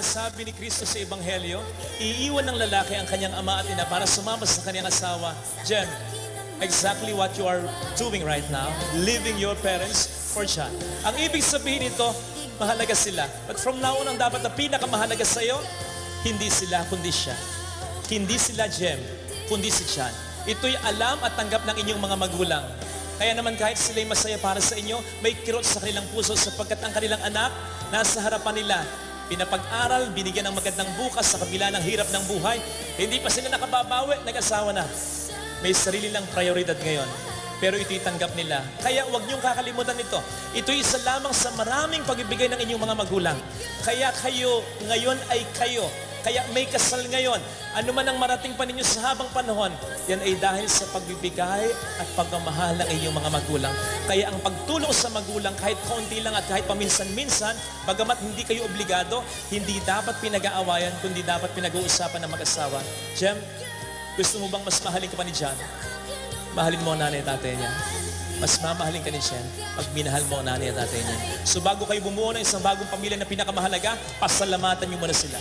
Sabi ni Kristo sa Ebanghelyo, iiwan ng lalaki ang kanyang ama at ina para sumama sa kanyang asawa. Jem, exactly what you are doing right now, leaving your parents for John. Ang ibig sabihin nito, mahalaga sila. But from now on, ang dapat na pinakamahalaga sa iyo, hindi sila, kundi siya. Hindi sila Jem, kundi si John. Ito'y alam at tanggap ng inyong mga magulang. Kaya naman kahit sila'y masaya para sa inyo, may kirot sa kanilang puso sapagkat ang kanilang anak nasa harapan nila. Pinapag-aral, binigyan ng magandang bukas sa kabila ng hirap ng buhay. Hindi pa sila nakababawi, nag-asawa na. May sarili lang prioridad ngayon. Pero ito'y tanggap nila. Kaya huwag niyong kakalimutan ito. Ito'y isa lamang sa maraming pagbibigay ng inyong mga magulang. Kaya kayo, ngayon ay kayo. Kaya may kasal ngayon. Ano man ang marating pa ninyo sa habang panahon, yan ay dahil sa pagbibigay at pagmamahal ng inyong mga magulang. Kaya ang pagtulong sa magulang, kahit kaunti lang at kahit paminsan-minsan, bagamat hindi kayo obligado, hindi dapat pinag-aawayan, kundi dapat pinag-uusapan ng mag-asawa. Jem, gusto mo bang mas mahalin ka pa ni John? Mahalin mo ang nanay at tatay niya. Mas mamahalin ka ni Jen pag minahal mo ang nanay at tatay niya. So bago kayo bumuo ng isang bagong pamilya na pinakamahalaga, pasalamatan niyo muna sila.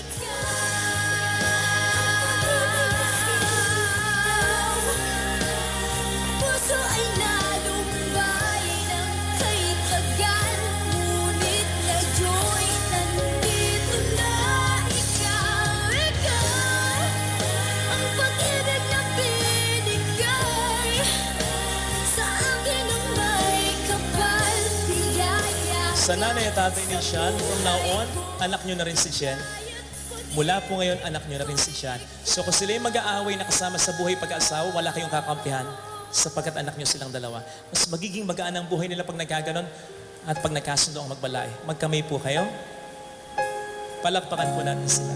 Sa nanay at tatay ni John, from now on, anak nyo na rin si Jen. Mula po ngayon, anak nyo na rin si John. So kung sila'y mag-aaway na kasama sa buhay pag-aasawa, wala kayong kakampihan sapagkat anak nyo silang dalawa. Mas magiging magaan ang buhay nila pag nagkaganon at pag nagkasundo ang magbalay. Magkamay po kayo. Palakpakan po natin sila.